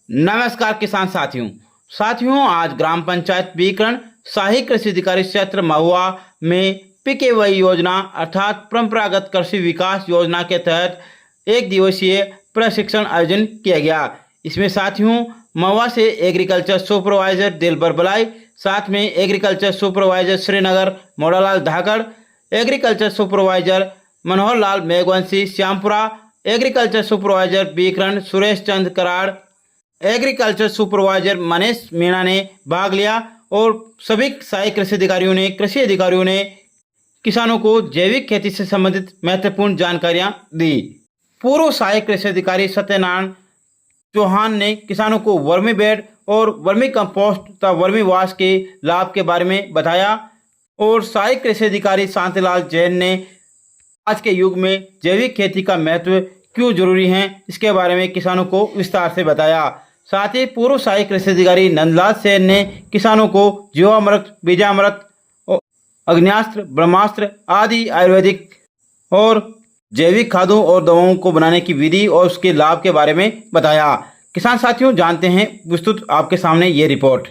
नमस्कार किसान साथियों आज ग्राम पंचायत बीकरण शाही कृषि अधिकारी क्षेत्र महुआ में पीकेवाई योजना अर्थात परंपरागत कृषि विकास योजना के तहत एक दिवसीय प्रशिक्षण आयोजन किया गया। इसमें साथियों महुआ से एग्रीकल्चर सुपरवाइजर दिलबर बलाई, साथ में एग्रीकल्चर सुपरवाइजर श्रीनगर मोड़ालाल धाकड़, agriculture supervisor Manohar Lal Meghwanshi Shyampura, agriculture supervisor बीकरण Suresh Chand Karad, agriculture supervisor Manish Meena ने भाग लिया और सभी सहायक कृषि अधिकारियों ने किसानों को जैविक खेती से संबंधित महत्वपूर्ण जानकारियां दी। पूर्व सहायक कृषि अधिकारी सत्यनारायण चौहान ने किसानों को वर्मी बेड और वर्मी कंपोस्ट तथा वर्मी वाश के लाभ के बारे में बताया और सहायक कृषि अधिकारी शांतिलाल जैन ने आज के युग में जैविक खेती का महत्व क्यों जरूरी है इसके बारे में किसानों को विस्तार से बताया। साथ ही पूर्व सहायक कृषि अधिकारी नंदलाल सेन ने किसानों को जीवामृत, बीजामृत, अग्न्यास्त्र, ब्रह्मास्त्र आदि आयुर्वेदिक और जैविक खादों और दवाओं को बनाने की विधि और उसके लाभ के बारे में बताया। किसान साथियों जानते हैं विस्तृत आपके सामने ये रिपोर्ट।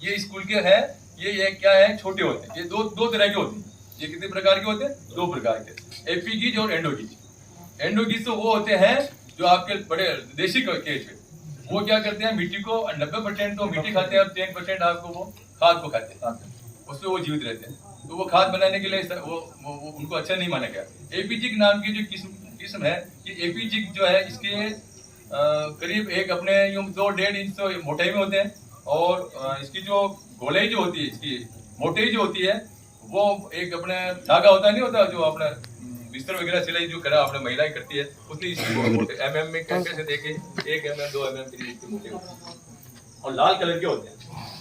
ये स्कूल के है, ये क्या है, छोटे होते हैं। ये दो तरह के होते हैं। ये कितने प्रकार के होते हैं? 2 प्रकार के, एपीगीज और एंडोगीज। एंडोगीज तो वो होते हैं जो आपके बड़े देशी केज है। वो क्या करते हैं, मिट्टी को 90% तो मिट्टी खाते हैं और 10% आपको वो खाद को खाते हैं, उसमें वो जीवित रहते हैं। तो वो खाद बनाने के लिए वो उनको अच्छा नहीं माना गया। एपीजिक नाम की जो किस्म है, ये एपीजिक जो है इसके करीब एक अपने 2-1.5 इंच तो मोटाई में होते हैं और इसकी जो गोलाई जो होती है, इसकी मोटाई जो होती है वो एक अपने धागा होता नहीं होता जो अपना बिस्तर वगैरह सिलाई जो करा अपने महिलाएं करती है, उतनी MM में कैसे देखे 1 mm 2 mm के मोटे होते हैं और लाल कलर के होते हैं।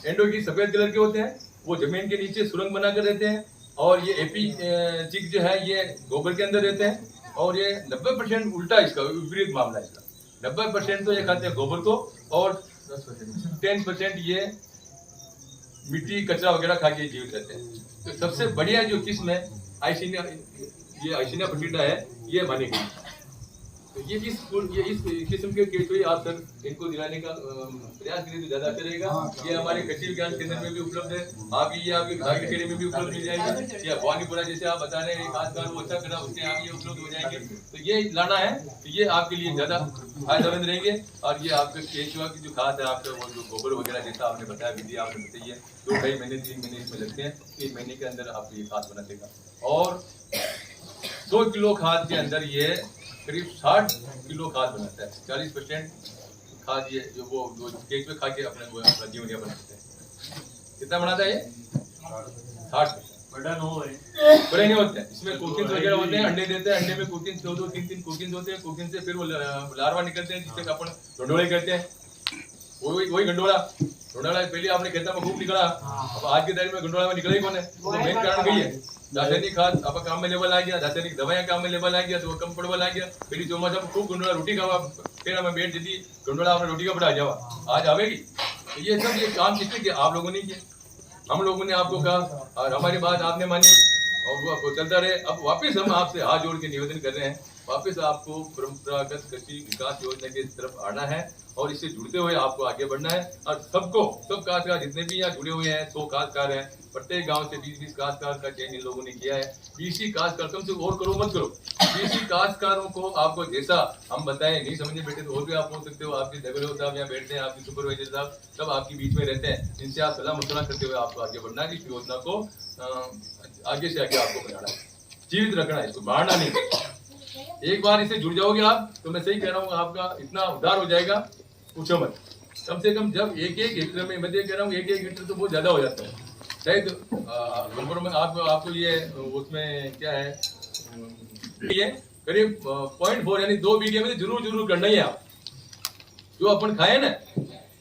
एंडोगी सफेद कलर के होते हैं, वो जमीन के नीचे सुरंग बना कर रहते हैं। और ये एपीजिक जो है ये गोबर के अंदर रहते हैं और ये 90% उल्टा इसका विपरीत मामला है। इसका 90% तो ये खाते हैं गोबर को और 10% ये मिट्टी कचरा वगैरह खा के जीवित रहते हैं। तो सबसे बढ़िया जो किस्म है आइसिनिया फटीडा है, ये मानी गई। तो ये इस किस्म के केचुए आप सर इनको दिलाने का प्रयास करें तो ज्यादा अच्छा रहेगा। ये हमारे कृषि विज्ञान केंद्र में भी उपलब्ध है, आपकी आपके विभाग के में भी उपलब्ध मिल जाएगी। या भवानीपुरा जैसे आप बता रहे हैं खासकर वो अच्छा करा, उसके यहाँ ये उपलब्ध हो जाएंगे। तो ये लाना है तो ये आपके लिए ज्यादा फायदेमंद रहेंगे। और ये आपके केचुआ की जो खाद है, आपका वो जो गोबर वगैरह जैसा आपने बताया, विधि आपने बताई है, 2-2.5 महीने 3 महीने इसमें लगते हैं। 3 महीने के अंदर आपको ये खाद बना देगा और 100 किलो खाद के अंदर ये करीब 60 किलो खाद बनाता है। 40% खाद ये जो वो केचुए खा के अपना जीवन यापन करते हैं। कितना बनाता है ये? 60%। बड़े नहीं होते हैं, इसमें कोकिन्स वगैरह होते हैं, अंडे देते हैं, अंडे में कोकिन्स 2-2, 3-3 कोकिन्स होते हैं। कोकिन से फिर वो लार्वा निकलते हैं जिससे अपन गंडोले करते हैं। वही गंडोला पहले आपने खेता में खूब निकला, अब आज के तारीख में गंडोला में निकला ही कौन है? तो मेन कारण वही है, रासायनिक खाद अब काम में लेवल आ गया, रासायनिक दवाइयां काम में लेवल आ गया तो कम पड़वल आ गया। पहली चौमासा में खूब गंडोला रोटी खावा, फिर हमें बेट जल्दी गंडोला आपने रोटी का बढ़ा जावा, आज आवेगी। तो ये सब ये काम किसने किया? आप लोगों ने किया, हम लोगों ने आपको कहा और हमारी बात आपने मानी और वो आपको चलता रहे। अब वापस हम आपसे हाथ जोड़ के निवेदन कर रहे हैं, वापस आपको परंपरागत कृषि विकास योजना की तरफ आना है और इससे जुड़ते हुए आपको आगे बढ़ना है। और सब काश्तकार जितने भी यहाँ जुड़े हुए हैं, 100 काश्तकार हैं, प्रत्येक गांव से 20-20 काश्तकार का चयन इन लोगों ने किया है। 20 काश्तकार कम से और करो मत करो, 20 काश्तकारों को आपको जैसा हम बताएं नहीं समझे बैठे तो और भी आप बोल सकते हो। आपके डबल साहब यहाँ बैठते हैं, आपके सुपरवाइजर साहब सब आपके बीच में रहते हैं, इनसे आप सलाह मशवरा करते हुए आपको आगे बढ़ना है। इस योजना को आगे से आगे आपको बनाना है, जीवित रखना है, इसको मारना नहीं। एक बार इससे जुड़ जाओगे आप तो मैं सही कह रहा हूँ, आपका इतना उद्धार हो जाएगा पूछो मत। कम से कम जब एक हेक्टर में, मैं कह रहा हूँ 1 हेक्टर तो बहुत ज्यादा हो जाता है शायद। में आपको ये उसमें क्या है, ये करीब 0.4 यानी 2 बीघे में जरूर करना ही है। आप जो अपन खाए ना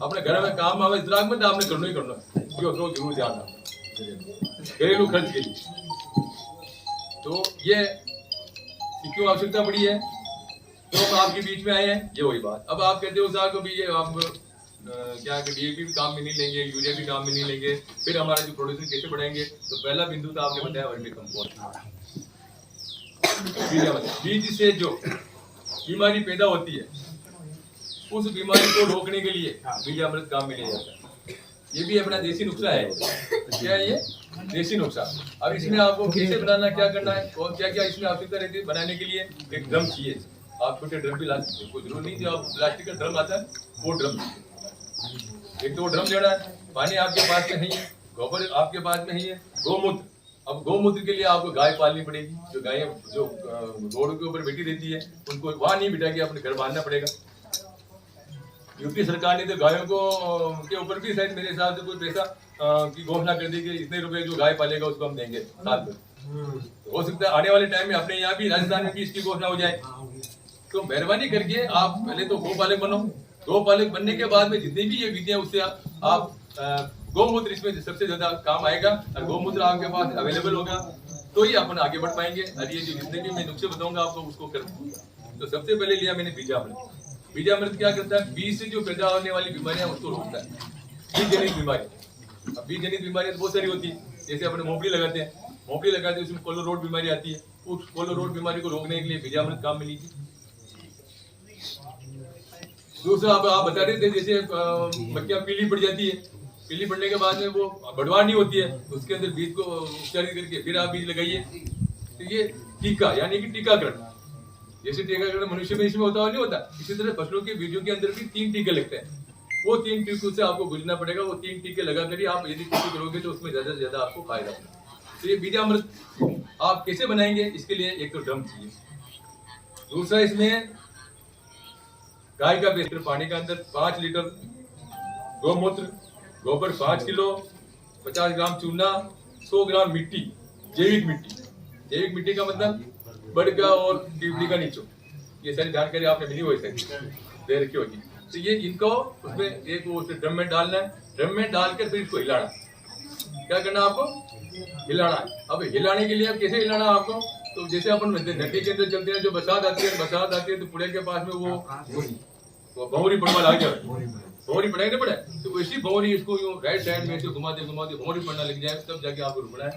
अपने घर में काम आवे इतना में आपने करना ही करना, जरूर ध्यान रखना घरेलू खर्च के लिए। तो ये क्यों आवश्यकता पड़ी है तो हम आपके बीच में आए हैं, ये वही बात। अब आप कहते हो साहब को भी ये आप क्या DAP भी काम में नहीं लेंगे, यूरिया भी काम में नहीं लेंगे, फिर हमारा जो प्रोडक्शन कैसे बढ़ाएंगे? तो पहला बिंदु तो आपने बताया वर्मी कंपोस्ट। बीज से जो बीमारी पैदा होती है उस बीमारी को रोकने के लिए बीजामृत काम में लिया जाता है। ये भी अपना देसी नुस्खा है। क्या है ये? देसी नुस्खा। अब इसमें आपको कैसे बनाना, क्या करना है और क्या क्या इसमें आवश्यकता रहती है बनाने के लिए। एक ड्रम चाहिए, आप छोटे ड्रम भी ला सकते हैं, कोई जरूर नहीं जो आप प्लास्टिक का ड्रम आता है वो ड्रम। एक तो वो ड्रम लेना है, पानी आपके पास में नहीं है, गोबर आपके पास में नहीं है, गोमूत्र। अब गोमूत्र के लिए आपको गाय पालनी पड़ेगी। जो गायें जो रोड के ऊपर बैठी रहती है उनको वहां नहीं बिठा के अपने घर बांधना पड़ेगा। यूपी सरकार ने तो गायों को के ऊपर भी शायद मेरे हिसाब से कोई पैसा की घोषणा कर दी कि इतने रुपए जो गाय पालेगा उसको हम देंगे साल में। हो सकता है आने वाले टाइम में अपने यहाँ भी राजस्थान में भी इसकी घोषणा हो जाए। तो मेहरबानी करके आप पहले तो गौपालक बनो। गौपालक बनने के बाद में जितनी भी ये विधियां उससे आप गौमूत्र इसमें सबसे ज्यादा काम आएगा। और गौमूत्र आपके पास अवेलेबल होगा तो ही अपन आगे बढ़ पाएंगे। और ये जो जितने भी मैं नुस्खे बताऊंगा आपको उसको कर। तो सबसे पहले लिया मैंने बीजामृत। बीजामृत क्या करता है? बीज से जो पैदा होने वाली बीमारियां उसको रोकता है। बीज जनित बीमारी, अब बीज जनित बीमारी बहुत सारी होती है। जैसे अपने मोंगफली लगाते हैं, मोंगफली लगाते हैं उसमें कोलो रोड बीमारी आती है। उस कोलो रोड बीमारी को रोकने के लिए बीजामृत काम में लीजिए। दूसरा आप बता रहे थे जैसे मक्खियां पीली पड़ जाती है, पीली पड़ने के बाद में वो बढ़वार नहीं होती है, उसके अंदर बीज को उपचारित करके फिर आप बीज लगाइए। तो ये टीका यानी कि टीकाकरण, जैसे टीकाकरण मनुष्य में इसमें होता नहीं होता, इसी तरह फसलों के बीजों के अंदर भी 3 टीके लगते हैं। वो 3 टीकों से आपको गुजरना पड़ेगा। वो 3 टीके लगाकर ही आप यदि खेती करोगे तो उसमें ज्यादा से ज्यादा आपको फायदा होगा। तो ये बीजामृत आप कैसे बनाएंगे? इसके लिए एक तो ड्रम चाहिए, दूसरा इसमें गाय का बेहतर पानी का अंदर 5 लीटर गौमूत्र, गोबर 5 किलो, 50 ग्राम चूना, 100 ग्राम मिट्टी, जैविक मिट्टी। जैविक मिट्टी का मतलब बड़का और टिवड़ी का नीचो। ये सारी जानकारी आपने मिली हुई दे रखी होगी। तो ये इनको उसमें एक वो ड्रम में डालना है, ड्रम में डालकर फिर इसको हिलाना। क्या करना आपको? हिलाना है। अब हिलाने के लिए अब कैसे हिलाना आपको? तो जैसे अपन नदी के अंदर चलते हैं, जो बरसात आती है तो पुणे के पास में वो भंवरी पड़वा लग जाए, भंवरी पड़ेगा ना पड़े तो वैसी भंवरी इसको यूं राइट साइड में से घुमाते भंवरी पड़ना लग जाए, तब जाके आपको रुकना है।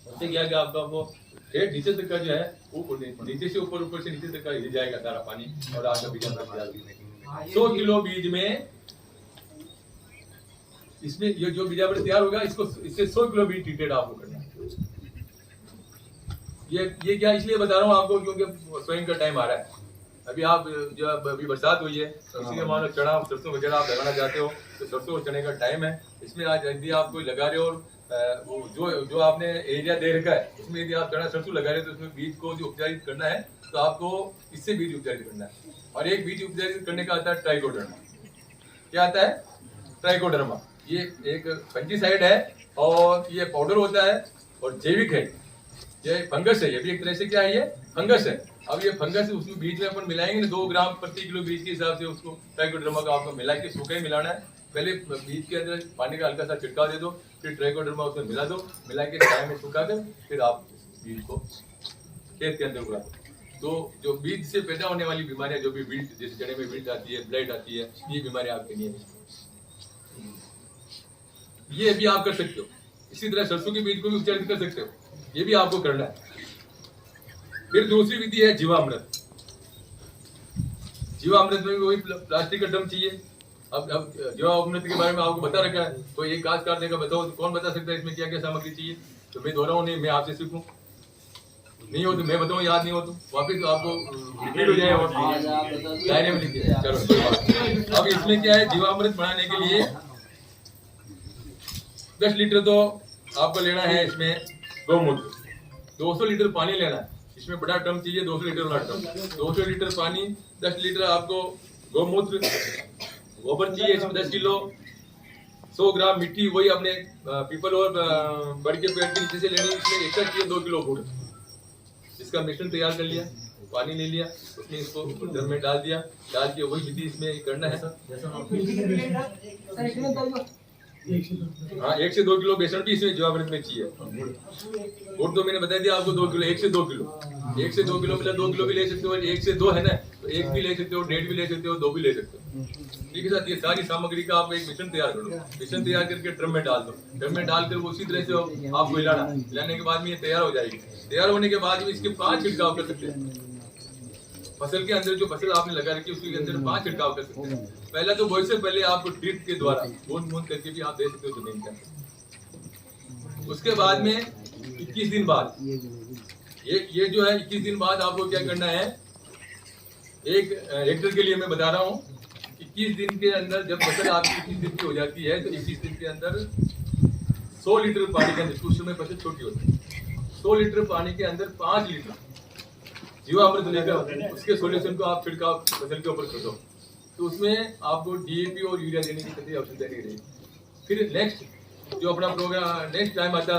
उससे क्या कि आपका वो नीचे तक का जो है वो नीचे से ऊपर से नीचे तक का हिल जाएगा सारा पानी और आपका बीज तैयार। 100 किलो बीज में इसमें ये जो बीजामृत तैयार होगा इससे 100 किलो बीज ट्रीटेड आपको करना है। ये क्या इसलिए बता रहा हूँ आपको क्योंकि स्वयं का टाइम आ रहा है। अभी आप जो अभी बरसात हुई है, इसीलिए मान लो चना सरसों वगैरह आप लगाना चाहते हो तो सरसों और चने का टाइम है। इसमें आज यदि आप कोई लगा रहे हो और जो आपने एरिया दे रखा है उसमें यदि आप चना सरसों लगा रहे हो तो उसमें बीज को जो उपचारित करना है तो आपको इससे बीज उपचारित करना है। और एक बीज उपचारित करने का आता है ट्राइकोडर्मा। क्या आता है? ट्राइकोडर्मा। ये एक फंजीसाइड है और ये पाउडर होता है और जैविक है। ये फंगस है, ये भी एक तरह से क्या है? ये फंगस है। अब ये फंगस उसमें बीज में अपन मिलाएंगे ना 2 ग्राम प्रति किलो बीज के हिसाब से उसको ट्राइकोडर्मा का आपको मिला के सूखा ही मिलाना है। पहले बीज के अंदर पानी का हल्का सा छिड़काव दे दो, फिर ट्राइकोडर्मा उसमें मिला दो, मिला के छाया में सुखा कर फिर आप बीज को खेत के अंदर उगा दो। तो जो बीज से पैदा होने वाली बीमारियां जो भी बीज जैसे चने में बीज आती है, ब्लाइट आती है, ये बीमारियां आपके नहीं है। ये भी आप कर सकते हो। इसी तरह सरसों के बीज को भी उपचारित कर सकते हो, ये भी आपको करना है। फिर दूसरी विधि है जीवामृत। जीवामृत में भी वही प्लास्टिक का ड्रम चाहिए। अब जीवामृत के बारे में आपको बता रखा है, कोई एक घास काटने का बताओ कौन बता सकता है इसमें क्या क्या सामग्री चाहिए? तो मैं दोहराऊं नहीं, मैं आपसे सीखूं। नहीं हो तो मैं बताऊं, याद नहीं हो तो वापिस आपको रिपीट हो जाए और डायरी में लिखिए। चलो अब इसमें क्या है? जीवामृत बनाने के लिए 10 लीटर तो आपको लेना है इसमें गौमूत्र, 200 लीटर पानी लेना है। इसमें बड़ा ड्रम चाहिए, 200 लीटर वाला ड्रम। 200 लीटर पानी, 10 लीटर आपको गौमूत्र, गोबर चाहिए इसमें 10 किलो, 100 ग्राम मिट्टी वही अपने पीपल और बड़ के पेड़ के नीचे से लेनी। इसमें एक्स्ट्रा चाहिए 2 किलो गुड़। इसका मिश्रण तैयार कर लिया, पानी ले लिया, उसमें इसको ड्रम में डाल दिया, डाल के वही विधि इसमें करना है। हाँ 1 से 2 किलो बेसन भी इसमें जीवामृत में चाहिए। गुड़ तो मैंने बता दिया आपको 2 किलो, 1 से 2 किलो, 1 से 2 किलो मतलब 2 किलो भी ले सकते हो, 1 से 2 है ना तो 1 भी ले सकते हो, 1.5 भी ले सकते हो, 2 भी ले सकते हो। ठीक है साथ ये सारी सामग्री का आप एक मिश्रण तैयार करो। मिश्रण तैयार करके ड्रम में डाल दो, ड्रम में डालकर वो उसी तरह से आपको हिलाना, हिलाने के बाद में ये तैयार हो जाएगी। तैयार होने के बाद में इसके 5 छिड़काव कर सकते हैं। फसल के अंदर जो फसल आपने लगा रखी है उसके अंदर 5 छिड़काव कर सकते हैं। पहला तो बोई से पहले आपको ड्रिप के द्वारा बूंद बूंद करके भी आप दे सकते हो जमीन के अंदर। उसके बाद में 21 दिन बाद ये जो है 21 दिन बाद आपको क्या करना है, एक हेक्टर के लिए मैं बता रहा हूँ, 21 दिन के अंदर जब फसल आपकी 21 दिन की हो जाती है तो 21 दिन के अंदर 100 लीटर पानी के अंदर, उस समय फसल छोटी होती है, 100 लीटर पानी के अंदर 5 लीटर जीवामृत लेकर उसके सॉल्यूशन को आप छिड़काव फसल के ऊपर कर दो, तो उसमें आपको डीएपी और यूरिया देने की कतई आवश्यकता नहीं रहेगी। फिर नेक्स्ट जो अपना प्रोग्राम नेक्स्ट टाइम आता,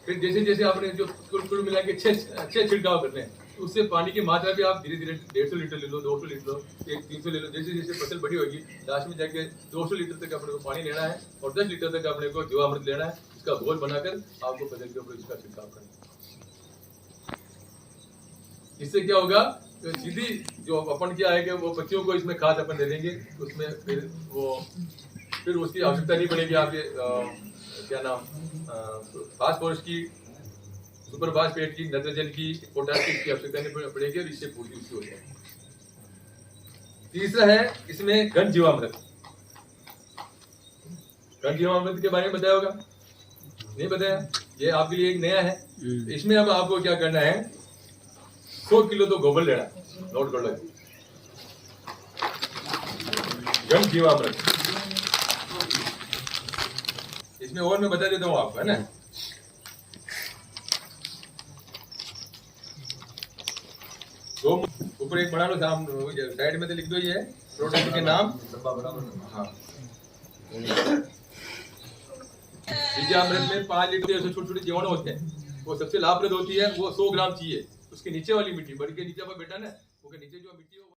फिर जैसे जैसे आपने जो कुल मिला के 6 छिड़काव करने हैं, तो उससे पानी की मात्रा भी आप धीरे धीरे 150 लीटर ले लो, 200 लीटर लो, 300 ले लो, जैसे जैसे फसल बड़ी होगी लास्ट में जाके 200 लीटर तक अपने को पानी लेना है और 10 लीटर तक अपने को जीवामृत लेना है। इसका घोल बनाकर आपको फसल के ऊपर इसका छिड़काव करना है। इससे क्या होगा, तो सीधी जो अपन क्या है कि वो पत्तियों को इसमें खाद अपन दे देंगे, उसमें फिर उसकी आवश्यकता नहीं पड़ेगी आपके क्या नाम फास्फोरस की, सुपर फास्फेट की, नाइट्रोजन की, पोटाश की आवश्यकता नहीं पड़ेगी और इससे पूर्ति उसकी हो जाएगी। तीसरा है इसमें घन जीवामृत। घन जीवामृत के बारे में बताया होगा, नहीं बताया, ये आपके लिए एक नया है। इसमें अब आपको क्या करना है, 100 किलो तो गोबर लेना, नोट कर लो, घन जीवामृत। इसमें और मैं बता देता हूँ आपको, है ना, ऊपर एक बना लो, साइड में तो लिख दो ये प्रोडक्ट के नाम। हाँ, जीवामृत में 5 लीटर ऐसे छोटे छोटे जीवाणु होते हैं, वो सबसे लाभप्रद होती है, वो 100 ग्राम चाहिए। उसके नीचे वाली मिट्टी, बड़ी के नीचे पर बेटा ना, वो के नीचे जो मिट्टी हो